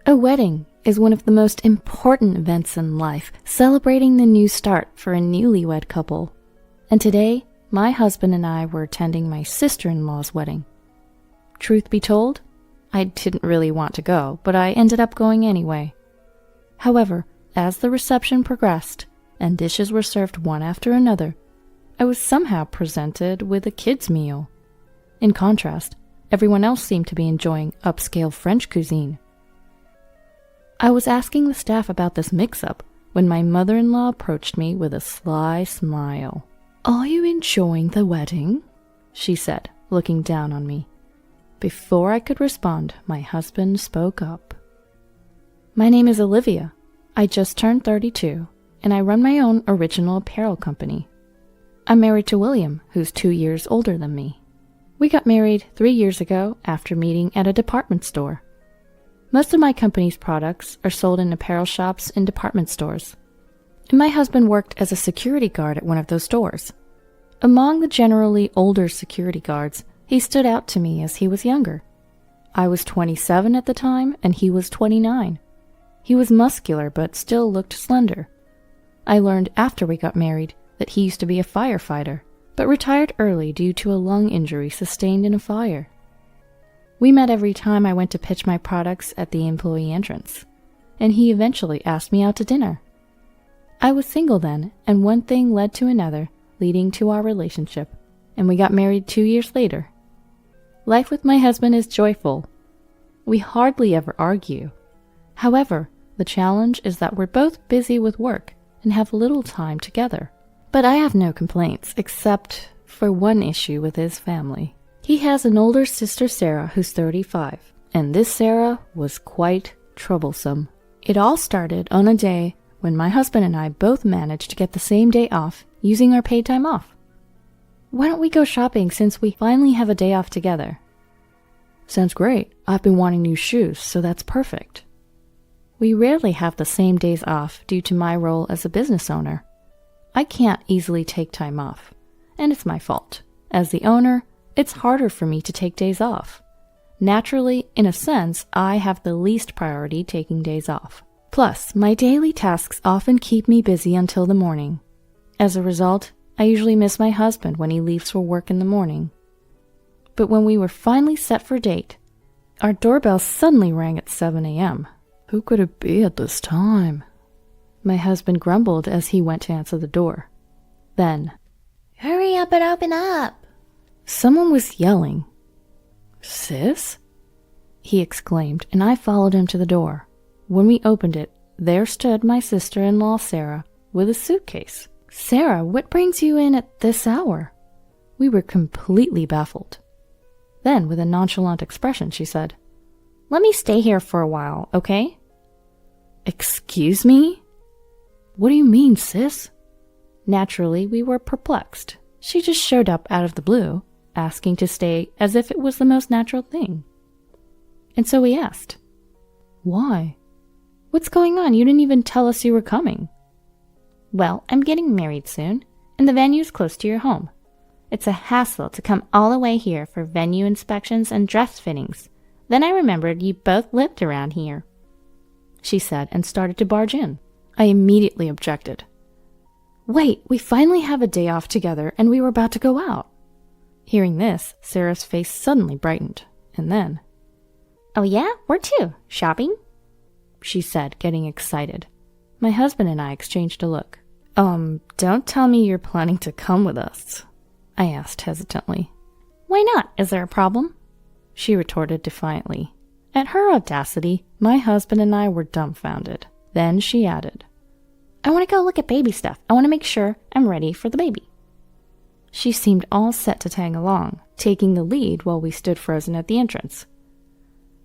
A wedding is one of the most important events in life, celebrating the new start for a newlywed couple. And today, my husband and I were attending my sister-in-law's wedding. Truth be told, I didn't really want to go, but I ended up going anyway. However, as the reception progressed and dishes were served one after another, I was somehow presented with a kid's meal. In contrast, everyone else seemed to be enjoying upscale French cuisine. I was asking the staff about this mix-up when my mother-in-law approached me with a sly smile. "Are you enjoying the wedding?" she said, looking down on me. Before I could respond, my husband spoke up. "My name is Olivia. I just turned 32, and I run my own original apparel company. I'm married to William, who's 2 years older than me. We got married 3 years ago after meeting at a department store. Most of my company's products are sold in apparel shops and department stores. And my husband worked as a security guard at one of those stores. Among the generally older security guards, he stood out to me as he was younger. I was 27 at the time, and he was 29. He was muscular but still looked slender. I learned after we got married that he used to be a firefighter, but retired early due to a lung injury sustained in a fire. We met every time I went to pitch my products at the employee entrance, and he eventually asked me out to dinner. I was single then, and one thing led to another, leading to our relationship, and we got married 2 years later. Life with my husband is joyful. We hardly ever argue. However, the challenge is that we're both busy with work and have little time together. But I have no complaints, except for one issue with his family. He has an older sister, Sarah, who's 35, and this Sarah was quite troublesome. It all started on a day when my husband and I both managed to get the same day off using our paid time off. "Why don't we go shopping since we finally have a day off together?" "Sounds great. I've been wanting new shoes, so that's perfect." We rarely have the same days off due to my role as a business owner. I can't easily take time off, and it's my fault. As the owner, it's harder for me to take days off. Naturally, in a sense, I have the least priority taking days off. Plus, my daily tasks often keep me busy until the morning. As a result, I usually miss my husband when he leaves for work in the morning. But when we were finally set for a date, our doorbell suddenly rang at 7 a.m. "Who could it be at this time?" my husband grumbled as he went to answer the door. Then, "Hurry up and open up!" someone was yelling. "Sis?" he exclaimed, and I followed him to the door. When we opened it, there stood my sister-in-law, Sarah, with a suitcase. "Sarah, what brings you in at this hour?" We were completely baffled. Then, with a nonchalant expression, she said, "Let me stay here for a while, okay?" "Excuse me? What do you mean, sis?" Naturally, we were perplexed. She just showed up out of the blue, asking to stay as if it was the most natural thing. And so we asked, "Why? What's going on? You didn't even tell us you were coming." "Well, I'm getting married soon, and the venue's close to your home. It's a hassle to come all the way here for venue inspections and dress fittings. Then I remembered you both lived around here," she said, and started to barge in. I immediately objected. "Wait, we finally have a day off together, and we were about to go out." Hearing this, Sarah's face suddenly brightened, and then, "Oh yeah? Where to? Shopping?" she said, getting excited. My husband and I exchanged a look. Don't tell me you're planning to come with us," I asked hesitantly. "Why not? Is there a problem?" she retorted defiantly. At her audacity, my husband and I were dumbfounded. Then she added, "I want to go look at baby stuff. I want to make sure I'm ready for the baby." She seemed all set to tag along, taking the lead while we stood frozen at the entrance.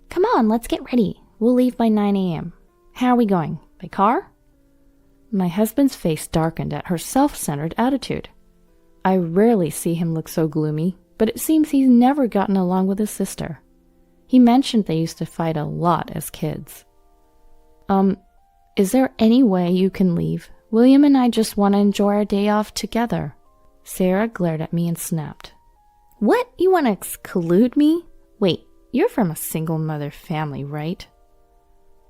"Come on, let's get ready. We'll leave by 9 a.m. How are we going? By car?" My husband's face darkened at her self-centered attitude. I rarely see him look so gloomy, but it seems he's never gotten along with his sister. He mentioned they used to fight a lot as kids. Is there any way you can leave? William and I just want to enjoy our day off together." Sarah glared at me and snapped. "What? You want to exclude me? Wait, you're from a single mother family, right?"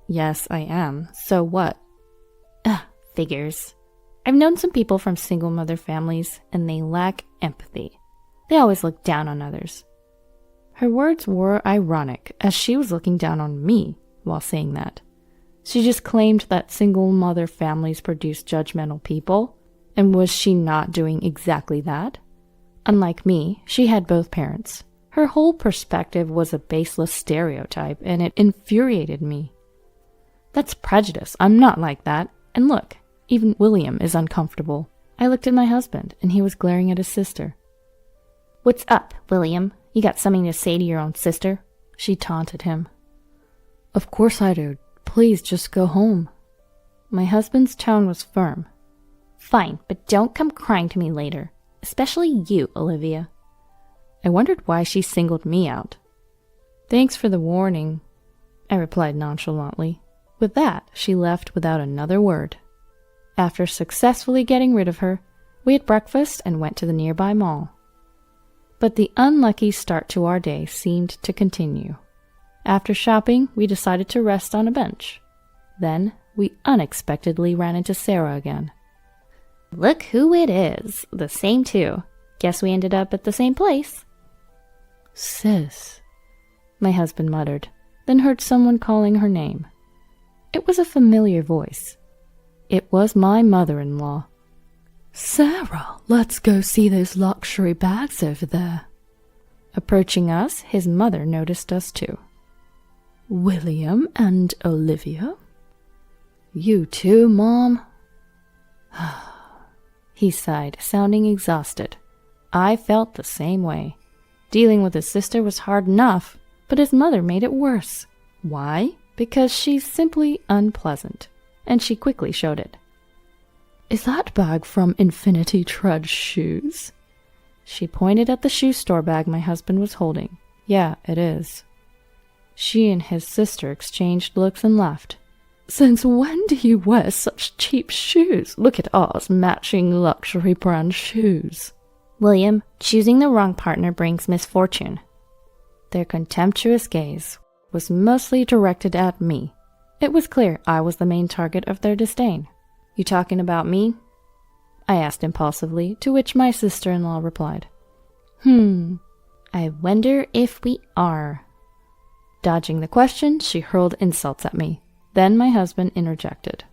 Yes, I am. So what? Ugh, figures. I've known some people from single mother families, and they lack empathy. They always look down on others. Her words were ironic, as she was looking down on me while saying that. She just claimed that single mother families produce judgmental people, and was she not doing exactly that? Unlike me, she had both parents. Her whole perspective was a baseless stereotype, and it infuriated me. That's prejudice. I'm not like that. And look, even William is uncomfortable. I looked at my husband, and he was glaring at his sister. "What's up, William? You got something to say to your own sister?" She taunted him. "Of course I do. Please just go home." My husband's tone was firm. "Fine, but don't come crying to me later. Especially you, Olivia." I wondered why she singled me out. "Thanks for the warning," I replied nonchalantly. With that, she left without another word. After successfully getting rid of her, we had breakfast and went to the nearby mall. But the unlucky start to our day seemed to continue. After shopping, we decided to rest on a bench. Then, we unexpectedly ran into Sarah again. "Look who it is. The same too. Guess we ended up at the same place." "Sis," my husband muttered, then heard someone calling her name. It was a familiar voice. It was my mother-in-law. "Sarah, let's go see those luxury bags over there." Approaching us, his mother noticed us too. "William and Olivia?" "You too, Mom?" He sighed, sounding exhausted. I felt the same way. Dealing with his sister was hard enough, but his mother made it worse. Why? Because she's simply unpleasant, and she quickly showed it. "Is that bag from Infinity Tread Shoes?" She pointed at the shoe store bag my husband was holding. "Yeah, it is." She and his sister exchanged looks and laughed. "Since when do you wear such cheap shoes? Look at ours, matching luxury brand shoes." "William, choosing the wrong partner brings misfortune." Their contemptuous gaze was mostly directed at me. It was clear I was the main target of their disdain. "You talking about me?" I asked impulsively, to which my sister-in-law replied, I wonder if we are." Dodging the question, she hurled insults at me. Then my husband interjected.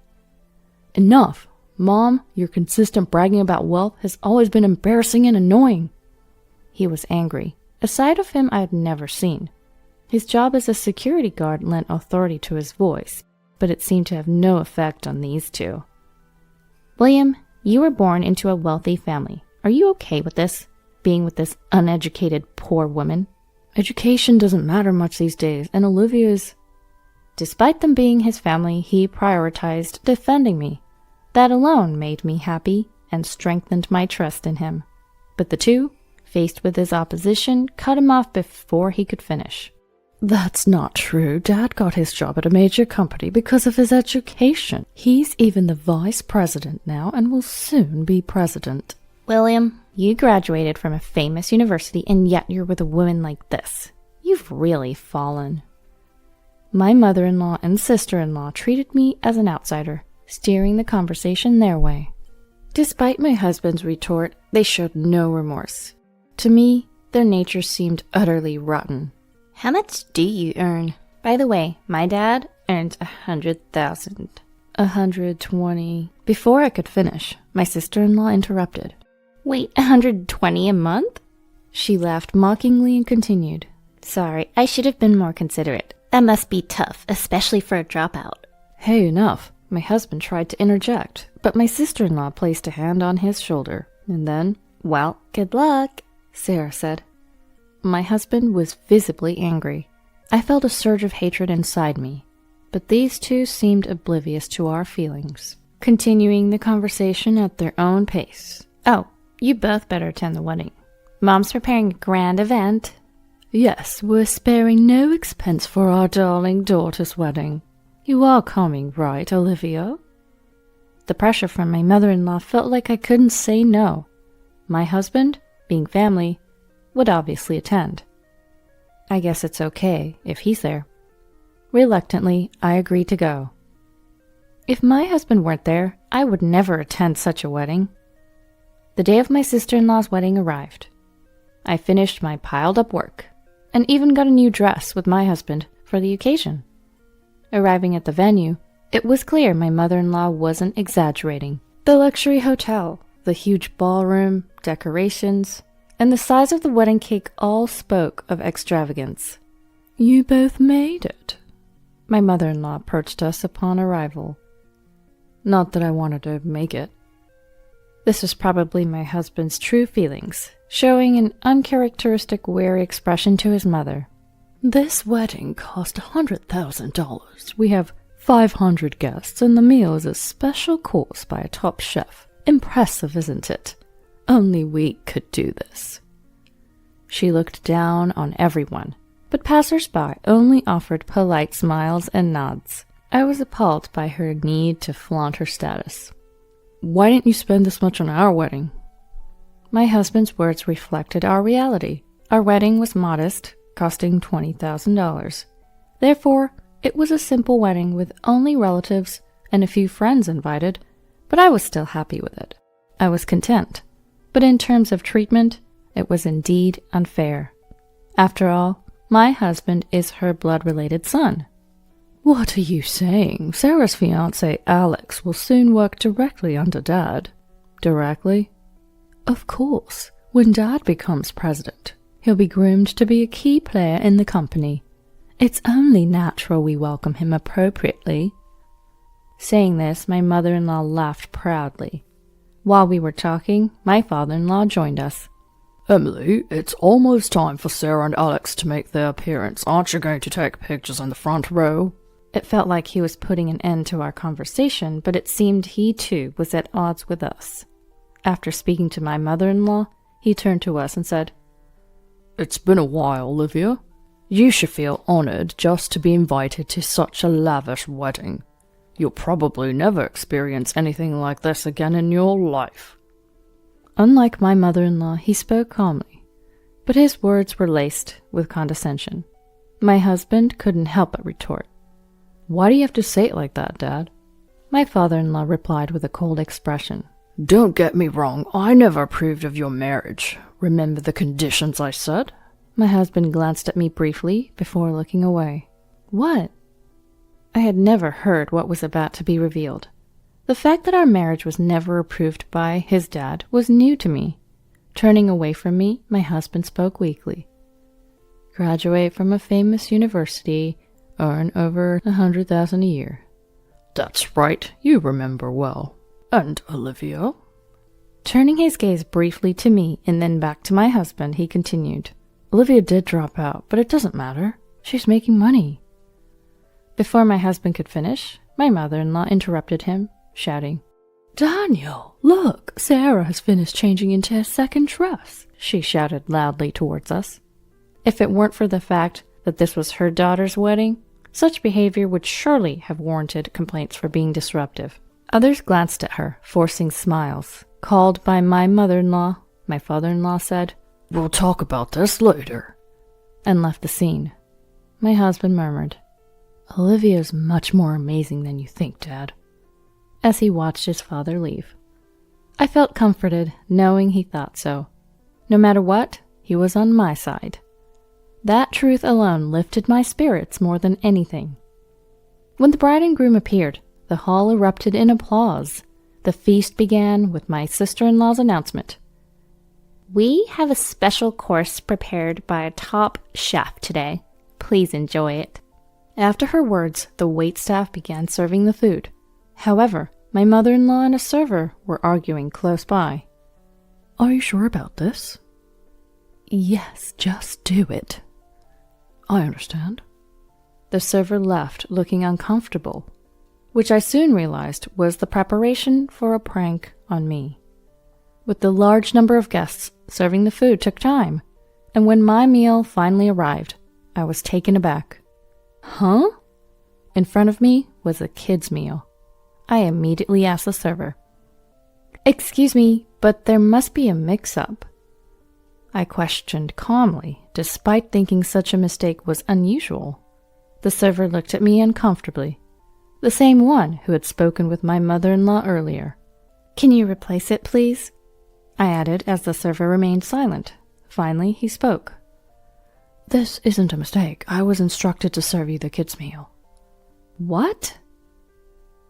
"Enough! Mom, your consistent bragging about wealth has always been embarrassing and annoying." He was angry, a side of him I had never seen. His job as a security guard lent authority to his voice, but it seemed to have no effect on these two. "William, you were born into a wealthy family. Are you okay with this? Being with this uneducated, poor woman?" "Education doesn't matter much these days, and Olivia's—" Despite them being his family, he prioritized defending me. That alone made me happy and strengthened my trust in him. But the two, faced with his opposition, cut him off before he could finish. "That's not true. Dad got his job at a major company because of his education. He's even the vice president now and will soon be president." "William, you graduated from a famous university and yet you're with a woman like this. You've really fallen." My mother-in-law and sister-in-law treated me as an outsider, steering the conversation their way. Despite my husband's retort, they showed no remorse. To me, their nature seemed utterly rotten. "How much do you earn?" "By the way, my dad earns 100,000. 120. Before I could finish, my sister-in-law interrupted. "Wait, 120 a month?" She laughed mockingly and continued. "Sorry, I should have been more considerate. That must be tough, especially for a dropout." "Hey, enough." My husband tried to interject, but my sister-in-law placed a hand on his shoulder, and then, "Well, good luck," Sarah said. My husband was visibly angry. I felt a surge of hatred inside me, but these two seemed oblivious to our feelings, continuing the conversation at their own pace. "Oh, you both better attend the wedding. Mom's preparing a grand event." "Yes, we're sparing no expense for our darling daughter's wedding. You are coming, right, Olivia?" The pressure from my mother-in-law felt like I couldn't say no. My husband, being family, would obviously attend. I guess it's okay if he's there. Reluctantly, I agreed to go. If my husband weren't there, I would never attend such a wedding. The day of my sister-in-law's wedding arrived. I finished my piled-up work, and even got a new dress with my husband for the occasion. Arriving at the venue, it was clear my mother-in-law wasn't exaggerating. The luxury hotel, the huge ballroom, decorations, and the size of the wedding cake all spoke of extravagance. "You both made it," my mother-in-law approached us upon arrival. Not that I wanted to make it. This was probably my husband's true feelings, showing an uncharacteristic wary expression to his mother. "This wedding cost $100,000. We have 500 guests, and the meal is a special course by a top chef. Impressive, isn't it? Only we could do this." She looked down on everyone, but passers-by only offered polite smiles and nods. I was appalled by her need to flaunt her status. "Why didn't you spend this much on our wedding?" My husband's words reflected our reality. Our wedding was modest, costing $20,000. Therefore, it was a simple wedding with only relatives and a few friends invited, but I was still happy with it. I was content. But in terms of treatment, it was indeed unfair. After all, my husband is her blood-related son. "What are you saying? Sarah's fiancé, Alex, will soon work directly under Dad." "Directly?" "Of course. When Dad becomes president, he'll be groomed to be a key player in the company. It's only natural we welcome him appropriately." Saying this, my mother-in-law laughed proudly. While we were talking, my father-in-law joined us. "Emily, it's almost time for Sarah and Alex to make their appearance. Aren't you going to take pictures in the front row?" It felt like he was putting an end to our conversation, but it seemed he too was at odds with us. After speaking to my mother-in-law, he turned to us and said, "It's been a while, Olivia. You should feel honored just to be invited to such a lavish wedding. You'll probably never experience anything like this again in your life." Unlike my mother-in-law, he spoke calmly, but his words were laced with condescension. My husband couldn't help but retort, "Why do you have to say it like that, Dad?" My father-in-law replied with a cold expression, "Don't get me wrong, I never approved of your marriage. Remember the conditions I set?" My husband glanced at me briefly before looking away. "What?" I had never heard what was about to be revealed. The fact that our marriage was never approved by his dad was new to me. Turning away from me, my husband spoke weakly. "Graduate from a famous university, earn over 100,000 a year." "That's right, you remember well. And Olivia?" Turning his gaze briefly to me and then back to my husband, he continued, "Olivia did drop out, but it doesn't matter. She's making money." Before my husband could finish, my mother-in-law interrupted him, shouting, "Daniel, look, Sarah has finished changing into her second dress," she shouted loudly towards us. If it weren't for the fact that this was her daughter's wedding, such behavior would surely have warranted complaints for being disruptive. Others glanced at her, forcing smiles. Called by my mother-in-law, my father-in-law said, "We'll talk about this later," and left the scene. My husband murmured, "Olivia's much more amazing than you think, Dad," as he watched his father leave. I felt comforted, knowing he thought so. No matter what, he was on my side. That truth alone lifted my spirits more than anything. When the bride and groom appeared, the hall erupted in applause. The feast began with my sister-in-law's announcement. "We have a special course prepared by a top chef today. Please enjoy it." After her words, the waitstaff began serving the food. However, my mother-in-law and a server were arguing close by. "Are you sure about this?" "Yes, just do it." "I understand." The server left, looking uncomfortable, which I soon realized was the preparation for a prank on me. With the large number of guests, serving the food took time, and when my meal finally arrived, I was taken aback. "Huh?" In front of me was a kid's meal. I immediately asked the server, "Excuse me, but there must be a mix-up." I questioned calmly, despite thinking such a mistake was unusual. The server looked at me uncomfortably. The same one who had spoken with my mother-in-law earlier. "Can you replace it, please?" I added as the server remained silent. Finally, he spoke. "This isn't a mistake. I was instructed to serve you the kids' meal." "What?"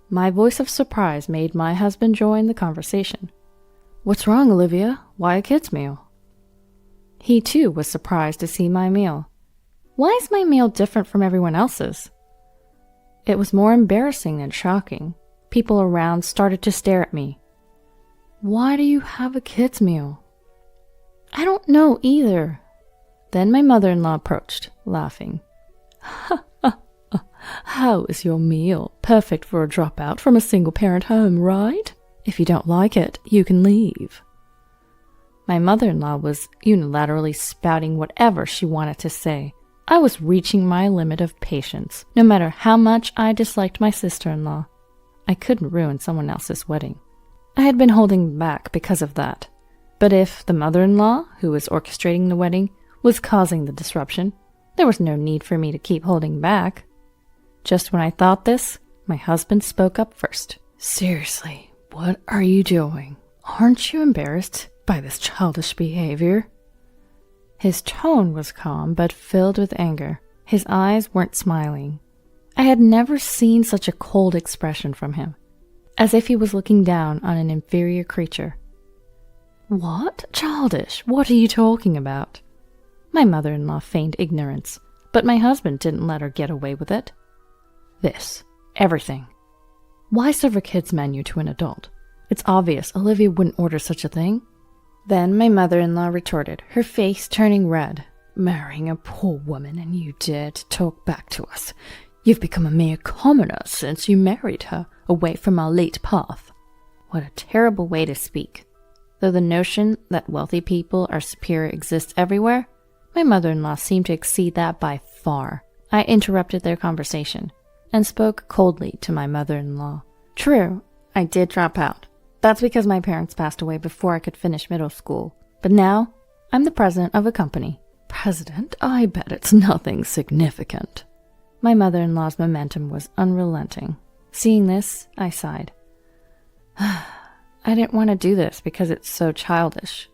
My voice of surprise made my husband join the conversation. "What's wrong, Olivia? Why a kids' meal?" He too was surprised to see my meal. Why is my meal different from everyone else's? It was more embarrassing than shocking. People around started to stare at me. "Why do you have a kids' meal?" "I don't know either." Then my mother-in-law approached, laughing. "How is your meal? Perfect for a dropout from a single-parent home, right? If you don't like it, you can leave." My mother-in-law was unilaterally spouting whatever she wanted to say. I was reaching my limit of patience, no matter how much I disliked my sister-in-law. I couldn't ruin someone else's wedding. I had been holding back because of that. But if the mother-in-law, who was orchestrating the wedding, was causing the disruption, there was no need for me to keep holding back. Just when I thought this, my husband spoke up first. "Seriously, what are you doing? Aren't you embarrassed by this childish behavior?" His tone was calm but filled with anger. His eyes weren't smiling. I had never seen such a cold expression from him, as if he was looking down on an inferior creature. "What? Childish? What are you talking about?" My mother-in-law feigned ignorance, but my husband didn't let her get away with it. "This. Everything. Why serve a kid's menu to an adult? It's obvious Olivia wouldn't order such a thing." Then my mother-in-law retorted, her face turning red. "Marrying a poor woman and you dare to talk back to us. You've become a mere commoner since you married her, away from our late path." What a terrible way to speak. Though the notion that wealthy people are superior exists everywhere, my mother-in-law seemed to exceed that by far. I interrupted their conversation and spoke coldly to my mother-in-law. "True, I did drop out. That's because my parents passed away before I could finish middle school. But now, I'm the president of a company." "President? I bet it's nothing significant." My mother-in-law's momentum was unrelenting. Seeing this, I sighed. "I didn't want to do this because it's so childish,"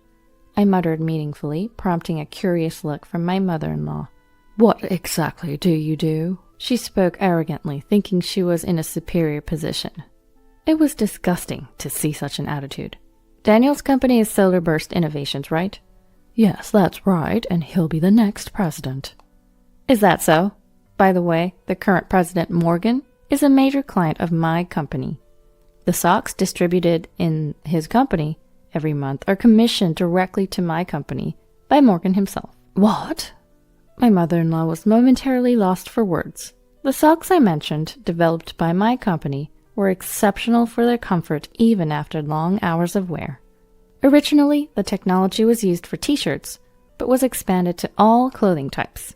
I muttered meaningfully, prompting a curious look from my mother-in-law. "What exactly do you do?" She spoke arrogantly, thinking she was in a superior position. It was disgusting to see such an attitude. "Daniel's company is Solar Burst Innovations, right?" "Yes, that's right, and he'll be the next president." "Is that so? By the way, the current president, Morgan, is a major client of my company. The socks distributed in his company every month are commissioned directly to my company by Morgan himself." "What?" My mother-in-law was momentarily lost for words. The socks I mentioned, developed by my company, were exceptional for their comfort even after long hours of wear. Originally, the technology was used for t-shirts, but was expanded to all clothing types.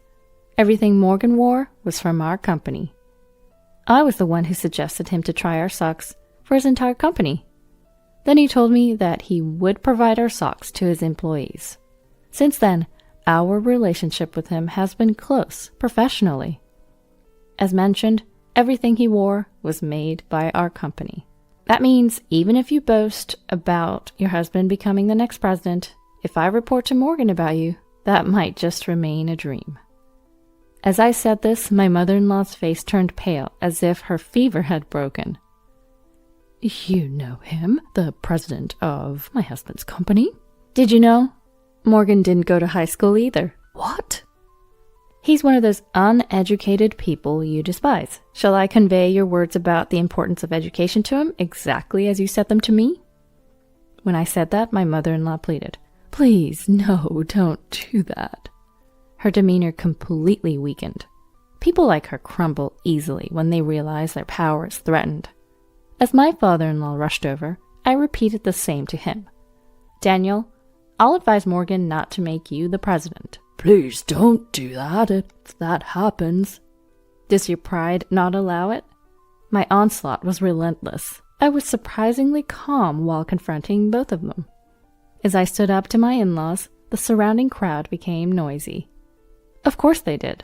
Everything Morgan wore was from our company. I was the one who suggested him to try our socks for his entire company. Then he told me that he would provide our socks to his employees. Since then, our relationship with him has been close, professionally. As mentioned, everything he wore was made by our company. That means even if you boast about your husband becoming the next president, if I report to Morgan about you, that might just remain a dream. As I said this, my mother-in-law's face turned pale, as if her fever had broken. "You know him, the president of my husband's company?" "Did you know? Morgan didn't go to high school either." "What?" "He's one of those uneducated people you despise. Shall I convey your words about the importance of education to him exactly as you said them to me?" When I said that, my mother-in-law pleaded, "Please, no, don't do that." Her demeanor completely weakened. People like her crumble easily when they realize their power is threatened. As my father-in-law rushed over, I repeated the same to him. "Daniel, I'll advise Morgan not to make you the president." "Please don't do that if that happens." "Does your pride not allow it?" My onslaught was relentless. I was surprisingly calm while confronting both of them. As I stood up to my in-laws, the surrounding crowd became noisy. Of course they did.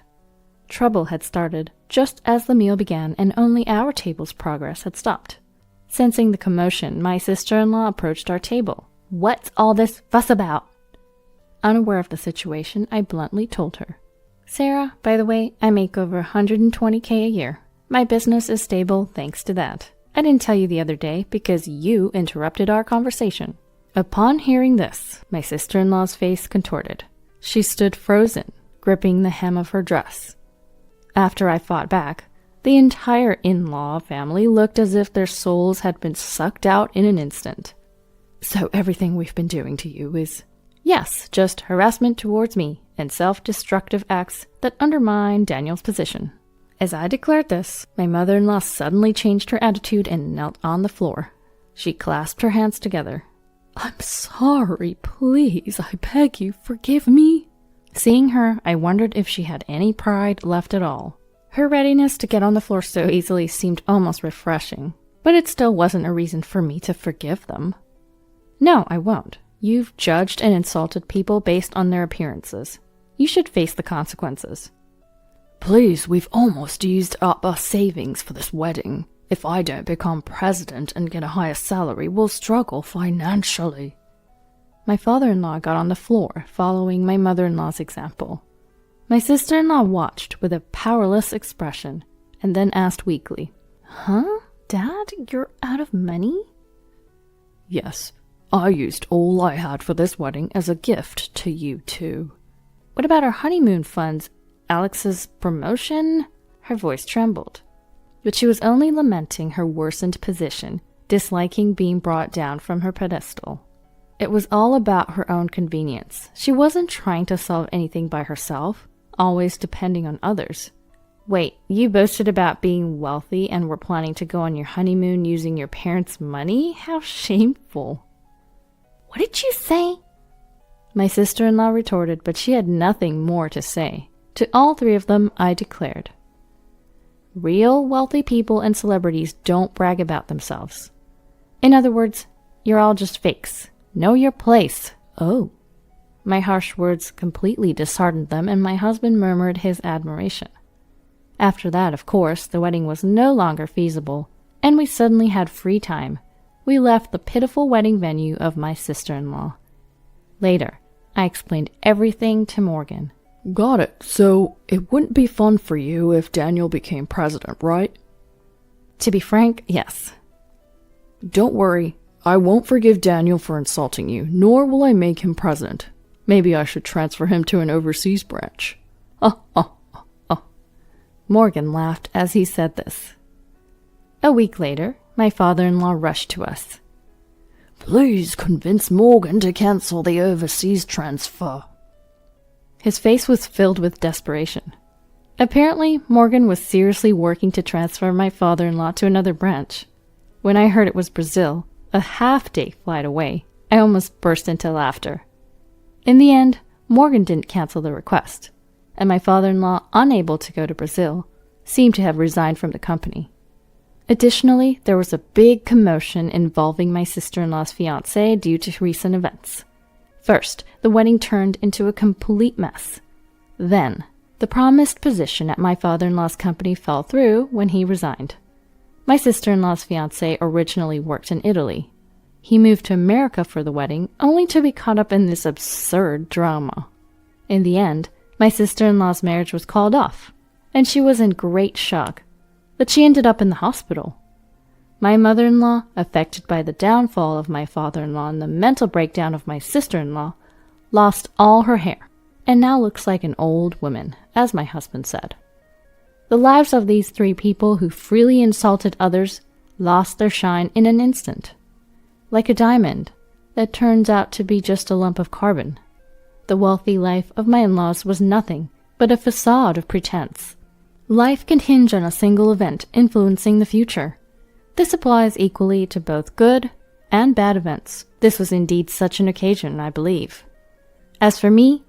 Trouble had started just as the meal began and only our table's progress had stopped. Sensing the commotion, my sister-in-law approached our table. "What's all this fuss about?" Unaware of the situation, I bluntly told her. "Sarah, by the way, I make over $120K a year. My business is stable thanks to that. I didn't tell you the other day because you interrupted our conversation." Upon hearing this, my sister-in-law's face contorted. She stood frozen, gripping the hem of her dress. After I fought back, the entire in-law family looked as if their souls had been sucked out in an instant. "So everything we've been doing to you is—" "Yes, just harassment towards me and self-destructive acts that undermine Daniel's position." As I declared this, my mother-in-law suddenly changed her attitude and knelt on the floor. She clasped her hands together. "I'm sorry, please, I beg you, forgive me." Seeing her, I wondered if she had any pride left at all. Her readiness to get on the floor so easily seemed almost refreshing, but it still wasn't a reason for me to forgive them. "No, I won't. You've judged and insulted people based on their appearances. You should face the consequences." "Please, we've almost used up our savings for this wedding. If I don't become president and get a higher salary, we'll struggle financially." My father-in-law got on the floor, following my mother-in-law's example. My sister-in-law watched with a powerless expression, and then asked weakly, "Huh? Dad, you're out of money?" "Yes, I used all I had for this wedding as a gift to you two." "What about our honeymoon funds? Alex's promotion?" Her voice trembled. But she was only lamenting her worsened position, disliking being brought down from her pedestal. It was all about her own convenience. She wasn't trying to solve anything by herself, always depending on others. "Wait, you boasted about being wealthy and were planning to go on your honeymoon using your parents' money? How shameful." "What did you say?" My sister-in-law retorted, but she had nothing more to say. To all three of them, I declared, "Real wealthy people and celebrities don't brag about themselves. In other words, you're all just fakes. Know your place." "Oh." My harsh words completely disheartened them, and my husband murmured his admiration. After that, of course, the wedding was no longer feasible, and we suddenly had free time. We left the pitiful wedding venue of my sister-in-law. Later, I explained everything to Morgan. "Got it. So it wouldn't be fun for you if Daniel became president, right?" To be frank, yes. "Don't worry. I won't forgive Daniel for insulting you, nor will I make him president. Maybe I should transfer him to an overseas branch." Morgan laughed as he said this. A week later, my father-in-law rushed to us. "Please convince Morgan to cancel the overseas transfer." His face was filled with desperation. Apparently, Morgan was seriously working to transfer my father-in-law to another branch. When I heard it was Brazil, a half-day flight away, I almost burst into laughter. In the end, Morgan didn't cancel the request, and my father-in-law, unable to go to Brazil, seemed to have resigned from the company. Additionally, there was a big commotion involving my sister-in-law's fiancé due to recent events. First, the wedding turned into a complete mess. Then, the promised position at my father-in-law's company fell through when he resigned. My sister-in-law's fiancé originally worked in Italy. He moved to America for the wedding, only to be caught up in this absurd drama. In the end, my sister-in-law's marriage was called off, and she was in great shock, but she ended up in the hospital. My mother-in-law, affected by the downfall of my father-in-law and the mental breakdown of my sister-in-law, lost all her hair, and now looks like an old woman, as my husband said. The lives of these three people who freely insulted others lost their shine in an instant. Like a diamond that turns out to be just a lump of carbon. The wealthy life of my in-laws was nothing but a facade of pretense. Life can hinge on a single event influencing the future. This applies equally to both good and bad events. This was indeed such an occasion, I believe. As for me,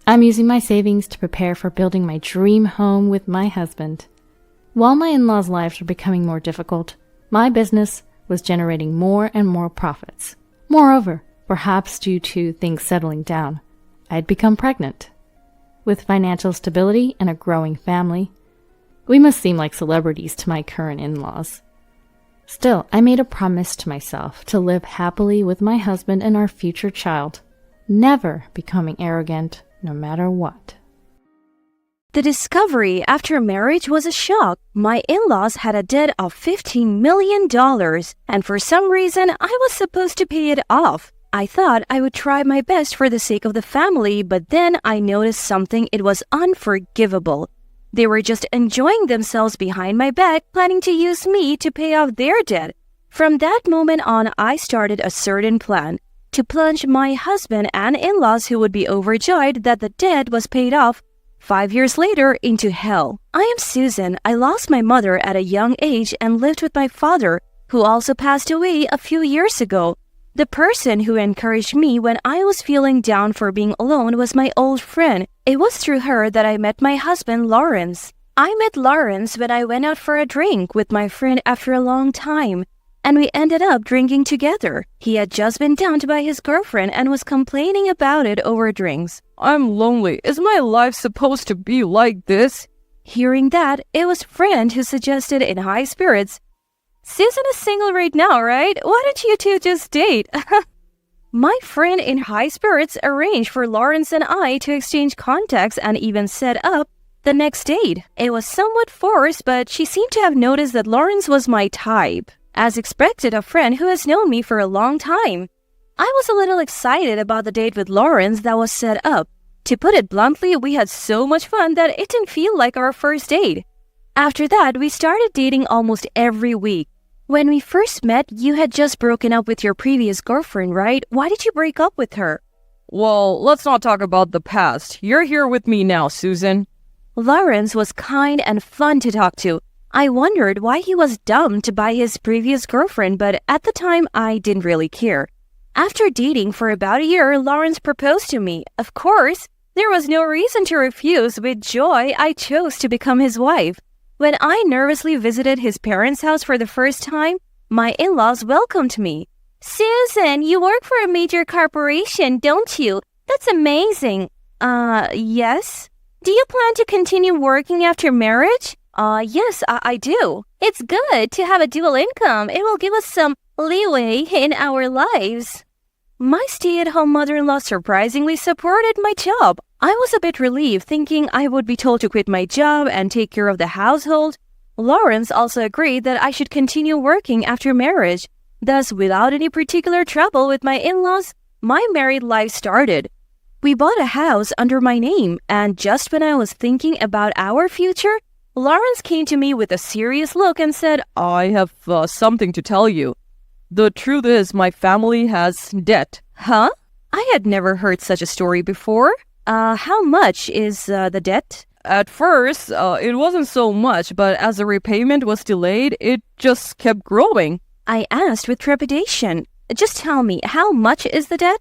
I'm using my savings to prepare for building my dream home with my husband. While my in-laws' lives were becoming more difficult, my business was generating more and more profits. Moreover, perhaps due to things settling down, I'd become pregnant. With financial stability and a growing family, We must seem like celebrities to my current in-laws. Still, I made a promise to myself to live happily with my husband and our future child, never becoming arrogant no matter what. The discovery after marriage was a shock. My in-laws had a debt of $15 million, and for some reason, I was supposed to pay it off. I thought I would try my best for the sake of the family, but then I noticed something. It was unforgivable. They were just enjoying themselves behind my back, planning to use me to pay off their debt. From that moment on, I started a certain plan to plunge my husband and in-laws, who would be overjoyed that the debt was paid off, 5 years later, into hell. I am Susan. I lost my mother at a young age and lived with my father, who also passed away a few years ago. The person who encouraged me when I was feeling down for being alone was my old friend. It was through her that I met my husband, Lawrence. I met Lawrence when I went out for a drink with my friend after a long time, and we ended up drinking together. He had just been dumped by his girlfriend and was complaining about it over drinks. I'm lonely. Is my life supposed to be like this? Hearing that, it was friend who suggested in high spirits, "Susan is single right now, right? Why don't you two just date?" My friend in high spirits arranged for Lawrence and I to exchange contacts and even set up the next date. It was somewhat forced, but she seemed to have noticed that Lawrence was my type. As expected, a friend who has known me for a long time. I was a little excited about the date with Lawrence that was set up. To put it bluntly, we had so much fun that it didn't feel like our first date. After that, we started dating almost every week. When we first met, you had just broken up with your previous girlfriend, right? Why did you break up with her? Well, let's not talk about the past. You're here with me now, Susan. Lawrence was kind and fun to talk to. I wondered why he was dumped by his previous girlfriend, but at the time, I didn't really care. After dating for about a year, Lawrence proposed to me. Of course, there was no reason to refuse. With joy, I chose to become his wife. When I nervously visited his parents' house for the first time, my in-laws welcomed me. "Susan, you work for a major corporation, don't you? That's amazing." Yes. "Do you plan to continue working after marriage?" Yes, I do. It's good to have a dual income. It will give us some leeway in our lives. My stay-at-home mother-in-law surprisingly supported my job. I was a bit relieved, thinking I would be told to quit my job and take care of the household. Lawrence also agreed that I should continue working after marriage. Thus, without any particular trouble with my in-laws, my married life started. We bought a house under my name, and just when I was thinking about our future, Lawrence came to me with a serious look and said, I have something to tell you. The truth is, my family has debt. Huh? I had never heard such a story before. How much is the debt? At first, it wasn't so much, but as the repayment was delayed, it just kept growing. I asked with trepidation. Just tell me, how much is the debt?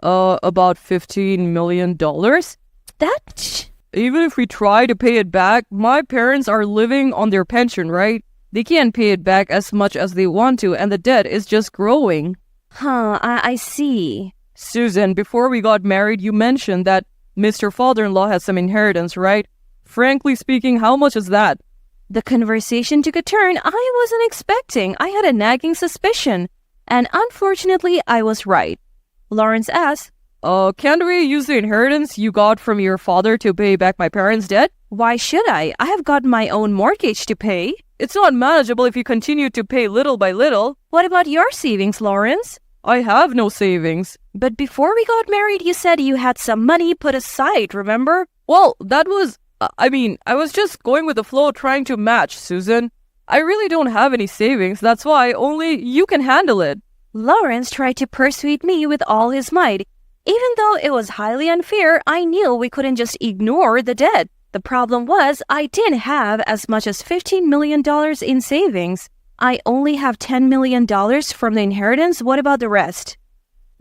About $15 million. That... Even if we try to pay it back, my parents are living on their pension, right? They can't pay it back as much as they want to, and the debt is just growing. I see. Susan, before we got married, you mentioned that Mr. Father-in-law has some inheritance, right? Frankly speaking, how much is that? The conversation took a turn I wasn't expecting. I had a nagging suspicion, and unfortunately, I was right. Lawrence asked, Can't we use the inheritance you got from your father to pay back my parents' debt? Why should I? I have got my own mortgage to pay. It's not manageable if you continue to pay little by little. What about your savings, Lawrence? I have no savings. But before we got married, you said you had some money put aside, remember? Well, that was... I was just going with the flow, trying to match, Susan. I really don't have any savings. That's why only you can handle it. Lawrence tried to persuade me with all his might. Even though it was highly unfair, I knew we couldn't just ignore the debt. The problem was I didn't have as much as $15 million in savings. I only have $10 million from the inheritance. What about the rest?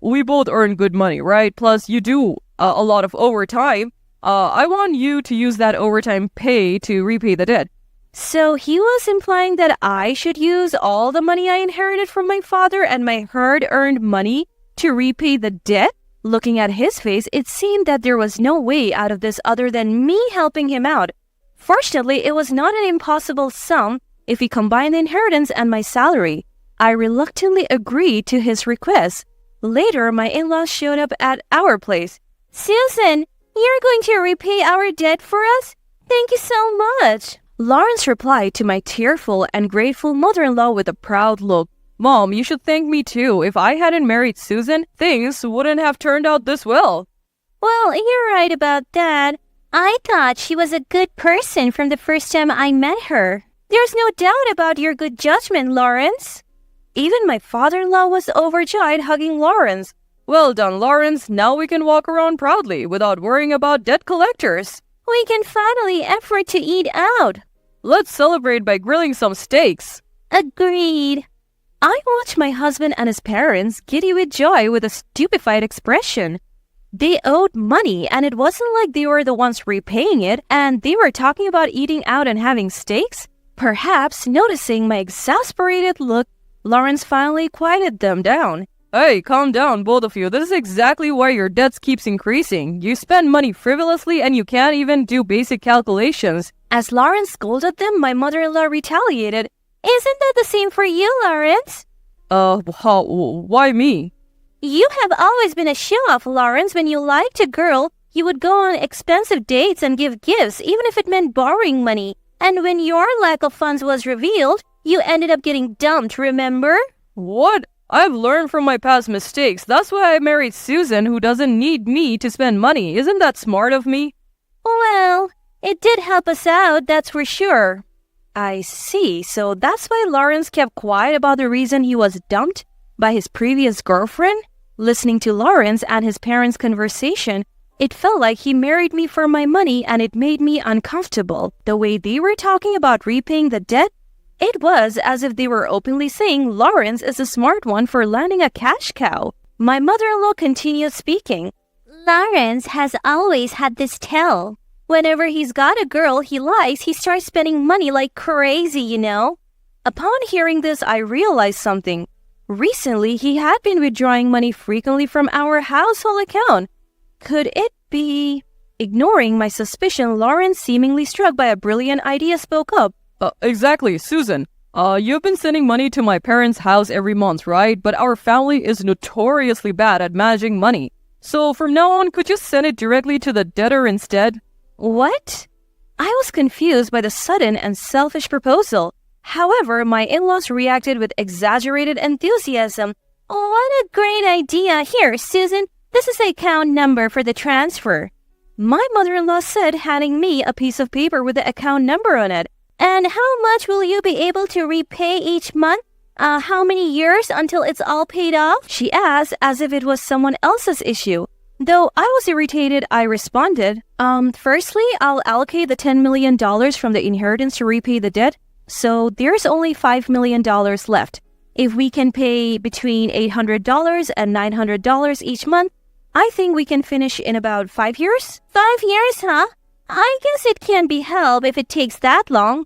We both earn good money, right? Plus, you do a lot of overtime. I want you to use that overtime pay to repay the debt. So he was implying that I should use all the money I inherited from my father and my hard-earned money to repay the debt? Looking at his face, it seemed that there was no way out of this other than me helping him out. Fortunately, it was not an impossible sum if we combined the inheritance and my salary. I reluctantly agreed to his request. Later, my in-laws showed up at our place. "Susan, you're going to repay our debt for us? Thank you so much." Lawrence replied to my tearful and grateful mother-in-law with a proud look. "Mom, you should thank me too. If I hadn't married Susan, things wouldn't have turned out this well." Well, you're right about that. I thought she was a good person from the first time I met her. There's no doubt about your good judgment, Lawrence. Even my father-in-law was overjoyed, hugging Lawrence. "Well done, Lawrence. Now we can walk around proudly without worrying about debt collectors. We can finally afford to eat out." "Let's celebrate by grilling some steaks." Agreed. I watched my husband and his parents giddy with joy with a stupefied expression. They owed money, and it wasn't like they were the ones repaying it, and they were talking about eating out and having steaks. Perhaps noticing my exasperated look, Lawrence finally quieted them down. "Hey, calm down, both of you. This is exactly why your debts keeps increasing. You spend money frivolously and you can't even do basic calculations." As Lawrence scolded them, my mother-in-law retaliated. Isn't that the same for you, Lawrence? Why me? You have always been a show-off, Lawrence. When you liked a girl, you would go on expensive dates and give gifts, even if it meant borrowing money. And when your lack of funds was revealed, you ended up getting dumped, remember? What? I've learned from my past mistakes. That's why I married Susan, who doesn't need me to spend money. Isn't that smart of me? Well, it did help us out, that's for sure. I see. So that's why Lawrence kept quiet about the reason he was dumped by his previous girlfriend? Listening to Lawrence and his parents' conversation, it felt like he married me for my money, and it made me uncomfortable. The way they were talking about repaying the debt, it was as if they were openly saying Lawrence is a smart one for landing a cash cow. My mother-in-law continued speaking. Lawrence has always had this tell. Whenever he's got a girl he likes, he starts spending money like crazy, you know? Upon hearing this, I realized something. Recently, he had been withdrawing money frequently from our household account. Could it be? Ignoring my suspicion, Lawrence, seemingly struck by a brilliant idea, spoke up. Exactly, Susan. You've been sending money to my parents' house every month, right? But our family is notoriously bad at managing money. So from now on, could you send it directly to the debtor instead? What? I was confused by the sudden and selfish proposal. However, my in-laws reacted with exaggerated enthusiasm. Oh, what a great idea. Here, Susan, this is the account number for the transfer. My mother-in-law said, handing me a piece of paper with the account number on it. And how much will you be able to repay each month? How many years until it's all paid off? She asked as if it was someone else's issue. Though I was irritated, I responded, firstly, I'll allocate the $10 million from the inheritance to repay the debt. So there's only $5 million left. If we can pay between $800 and $900 each month, I think we can finish in about 5 years. 5 years, huh? I guess it can't be helped if it takes that long.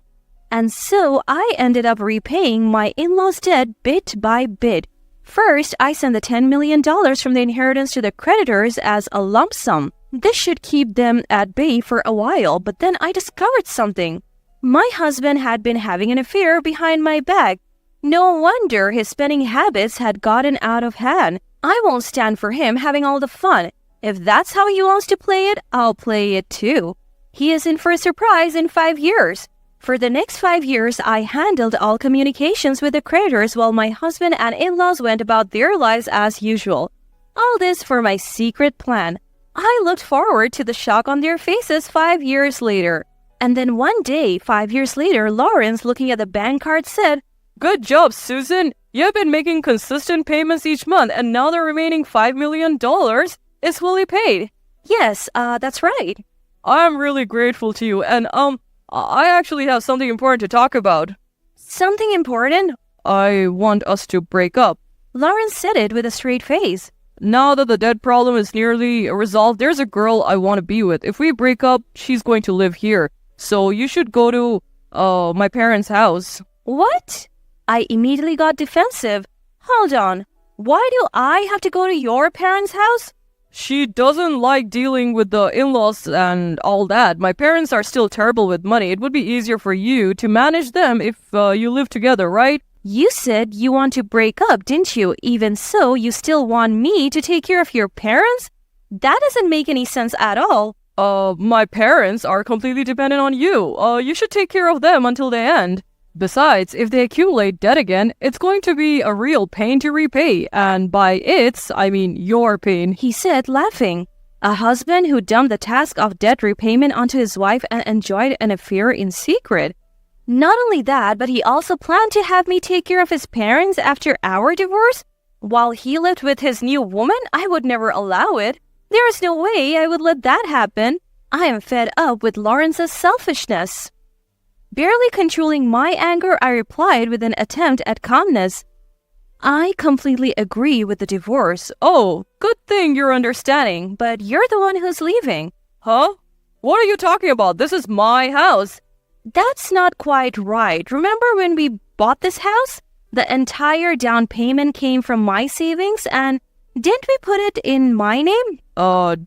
And so I ended up repaying my in-laws' debt bit by bit. First, I sent the $10 million from the inheritance to the creditors as a lump sum. This should keep them at bay for a while, but then I discovered something. My husband had been having an affair behind my back. No wonder his spending habits had gotten out of hand. I won't stand for him having all the fun. If that's how he wants to play it, I'll play it too. He is in for a surprise in 5 years. For the next 5 years, I handled all communications with the creditors while my husband and in-laws went about their lives as usual. All this for my secret plan. I looked forward to the shock on their faces 5 years later. And then one day, 5 years later, Lawrence, looking at the bank card, said, "Good job, Susan. You've been making consistent payments each month, and now the remaining $5 million is fully paid." Yes, that's right. I'm really grateful to you, and I actually have something important to talk about. Something important? I want us to break up. Lawrence said it with a straight face. Now that the debt problem is nearly resolved, there's a girl I want to be with. If we break up, she's going to live here. So you should go to, my parents' house. What? I immediately got defensive. Hold on. Why do I have to go to your parents' house? She doesn't like dealing with the in-laws and all that. My parents are still terrible with money. It would be easier for you to manage them if you live together, right? You said you want to break up, didn't you? Even so, you still want me to take care of your parents? That doesn't make any sense at all. My parents are completely dependent on you. You should take care of them until the end. Besides, if they accumulate debt again, it's going to be a real pain to repay. And by its, I mean your pain. He said, laughing. A husband who dumped the task of debt repayment onto his wife and enjoyed an affair in secret. Not only that, but he also planned to have me take care of his parents after our divorce. While he lived with his new woman, I would never allow it. There is no way I would let that happen. I am fed up with Lawrence's selfishness. Barely controlling my anger, I replied with an attempt at calmness. I completely agree with the divorce. Oh, good thing you're understanding. But you're the one who's leaving. Huh? What are you talking about? This is my house. That's not quite right. Remember when we bought this house? The entire down payment came from my savings, and didn't we put it in my name?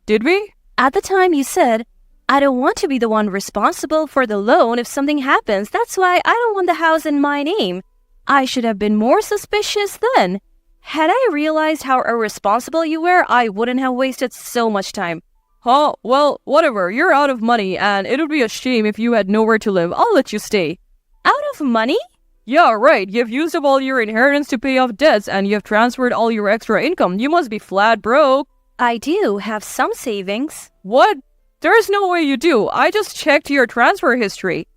Did we? At the time you said, I don't want to be the one responsible for the loan if something happens. That's why I don't want the house in my name. I should have been more suspicious then. Had I realized how irresponsible you were, I wouldn't have wasted so much time. Huh? Well, whatever. You're out of money, and it would be a shame if you had nowhere to live. I'll let you stay. Out of money? Yeah, right. You've used up all your inheritance to pay off debts, and you've transferred all your extra income. You must be flat broke. I do have some savings. What? There's no way you do. I just checked your transfer history.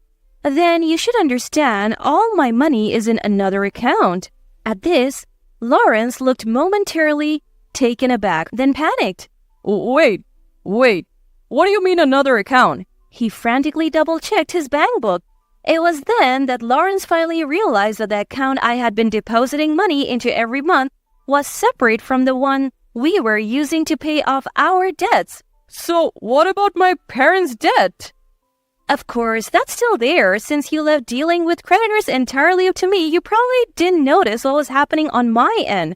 Then you should understand all my money is in another account. At this, Lawrence looked momentarily taken aback, then panicked. Wait. What do you mean another account? He frantically double-checked his bank book. It was then that Lawrence finally realized that the account I had been depositing money into every month was separate from the one we were using to pay off our debts. So, what about my parents' debt? Of course, that's still there. Since you left dealing with creditors entirely up to me, you probably didn't notice what was happening on my end.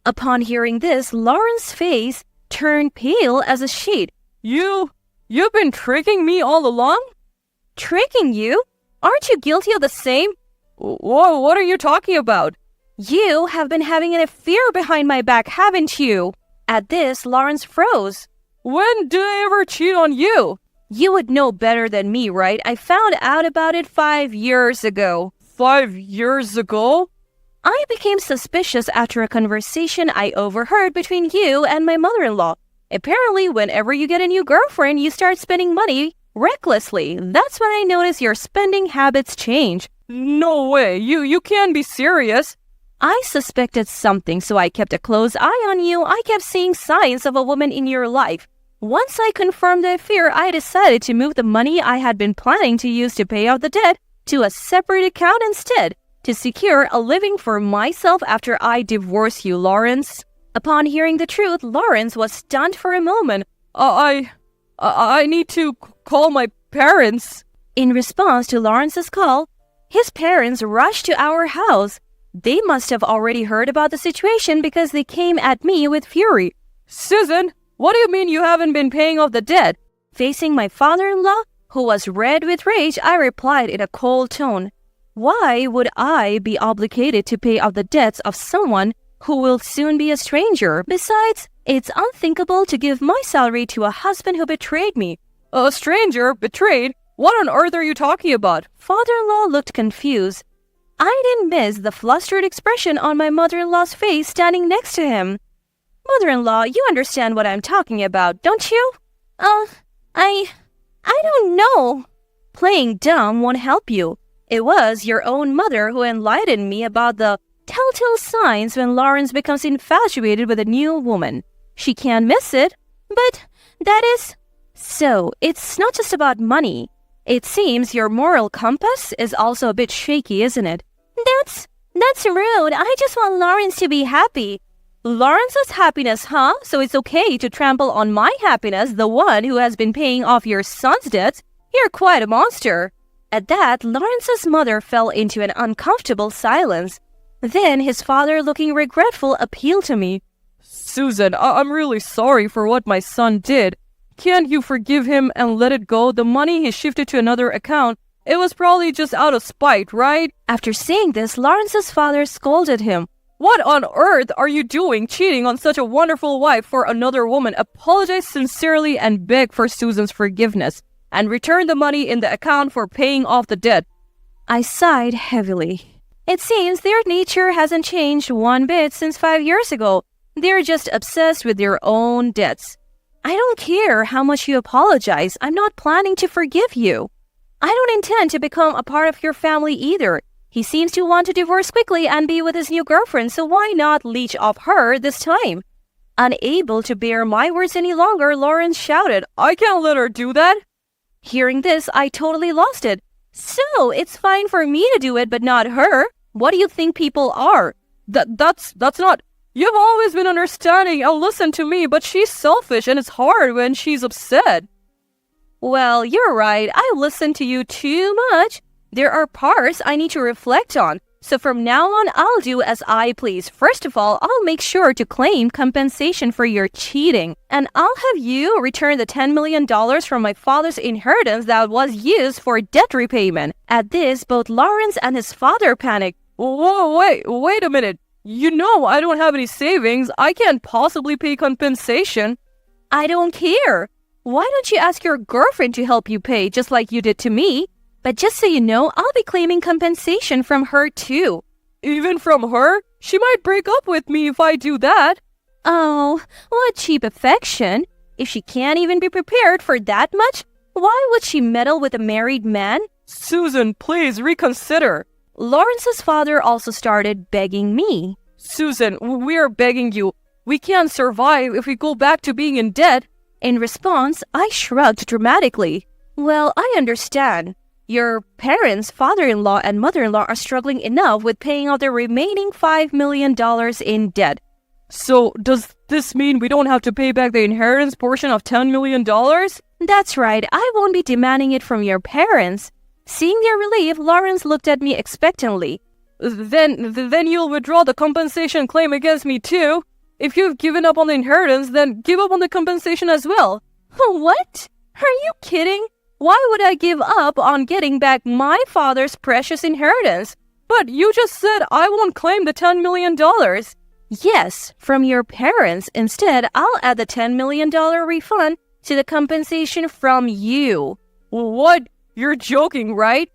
Upon hearing this, Lawrence's face turned pale as a sheet. You've been tricking me all along? Tricking you? Aren't you guilty of the same? What are you talking about? You have been having an affair behind my back, haven't you? At this, Lawrence froze. When did I ever cheat on you? You would know better than me, right? I found out about it 5 years ago. 5 years ago? I became suspicious after a conversation I overheard between you and my mother-in-law. Apparently, whenever you get a new girlfriend, you start spending money recklessly. That's when I noticed your spending habits change. No way. You can't be serious. I suspected something, so I kept a close eye on you. I kept seeing signs of a woman in your life. Once I confirmed the affair, I decided to move the money I had been planning to use to pay off the debt to a separate account instead, to secure a living for myself after I divorced you, Lawrence. Upon hearing the truth, Lawrence was stunned for a moment. I need to call my parents. In response to Lawrence's call, his parents rushed to our house. They must have already heard about the situation because they came at me with fury. Susan, what do you mean you haven't been paying off the debt? Facing my father-in-law, who was red with rage, I replied in a cold tone. Why would I be obligated to pay off the debts of someone who will soon be a stranger? Besides, it's unthinkable to give my salary to a husband who betrayed me. A stranger? Betrayed? What on earth are you talking about? Father-in-law looked confused. I didn't miss the flustered expression on my mother-in-law's face standing next to him. Mother-in-law, you understand what I'm talking about, don't you? I don't know. Playing dumb won't help you. It was your own mother who enlightened me about the telltale signs when Lawrence becomes infatuated with a new woman. She can't miss it, but that is... So, it's not just about money. It seems your moral compass is also a bit shaky, isn't it? That's rude. I just want Lawrence to be happy. Lawrence's happiness, huh? So it's okay to trample on my happiness, the one who has been paying off your son's debts? You're quite a monster. At that, Lawrence's mother fell into an uncomfortable silence. Then his father, looking regretful, appealed to me. Susan, I'm really sorry for what my son did. Can't you forgive him and let it go? The money he shifted to another account, it was probably just out of spite, right? After saying this, Lawrence's father scolded him. What on earth are you doing, cheating on such a wonderful wife for another woman? Apologize sincerely and beg for Susan's forgiveness, and return the money in the account for paying off the debt. I sighed heavily. It seems their nature hasn't changed one bit since 5 years ago. They're just obsessed with their own debts. I don't care how much you apologize. I'm not planning to forgive you. I don't intend to become a part of your family either. He seems to want to divorce quickly and be with his new girlfriend, so why not leech off her this time? Unable to bear my words any longer, Lawrence shouted, I can't let her do that. Hearing this, I totally lost it. So, it's fine for me to do it, but not her? What do you think people are? That's not... You've always been understanding and listened to me, but she's selfish and it's hard when she's upset. Well, you're right. I listen to you too much. There are parts I need to reflect on. So from now on, I'll do as I please. First of all, I'll make sure to claim compensation for your cheating. And I'll have you return the $10 million from my father's inheritance that was used for debt repayment. At this, both Lawrence and his father panicked. Whoa, wait a minute. You know I don't have any savings. I can't possibly pay compensation. I don't care. Why don't you ask your girlfriend to help you pay, just like you did to me? But just so you know, I'll be claiming compensation from her too. Even from her? She might break up with me if I do that. Oh, what cheap affection. If she can't even be prepared for that much, why would she meddle with a married man? Susan, please reconsider. Lawrence's father also started begging me. Susan, we are begging you. We can't survive if we go back to being in debt. In response, I shrugged dramatically. Well, I understand. Your parents, father-in-law and mother-in-law are struggling enough with paying out their remaining $5 million in debt. So, does this mean we don't have to pay back the inheritance portion of $10 million? That's right. I won't be demanding it from your parents. Seeing their relief, Lawrence looked at me expectantly. Then you'll withdraw the compensation claim against me too. If you've given up on the inheritance, then give up on the compensation as well. What? Are you kidding? Why would I give up on getting back my father's precious inheritance? But you just said I won't claim the $10 million. Yes, from your parents. Instead, I'll add the $10 million refund to the compensation from you. What? You're joking, right?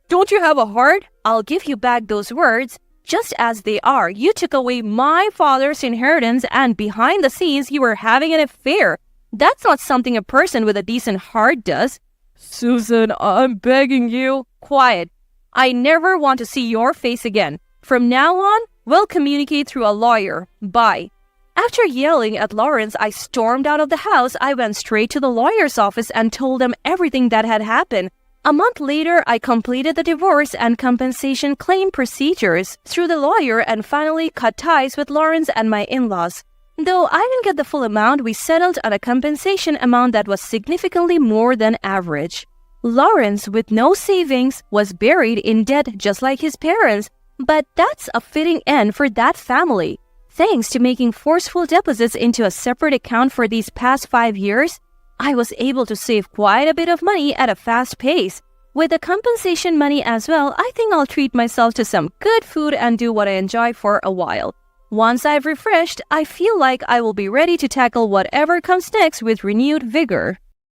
Don't you have a heart? I'll give you back those words just as they are. You took away my father's inheritance and behind the scenes you were having an affair. That's not something a person with a decent heart does. Susan, I'm begging you. Quiet. I never want to see your face again. From now on, we'll communicate through a lawyer. Bye. After yelling at Lawrence, I stormed out of the house. I went straight to the lawyer's office and told them everything that had happened. A month later, I completed the divorce and compensation claim procedures through the lawyer and finally cut ties with Lawrence and my in-laws. Though I didn't get the full amount, we settled on a compensation amount that was significantly more than average. Lawrence, with no savings, was buried in debt just like his parents, but that's a fitting end for that family. Thanks to making forceful deposits into a separate account for these past 5 years, I was able to save quite a bit of money at a fast pace. With the compensation money as well, I think I'll treat myself to some good food and do what I enjoy for a while. Once I've refreshed, I feel like I will be ready to tackle whatever comes next with renewed vigor.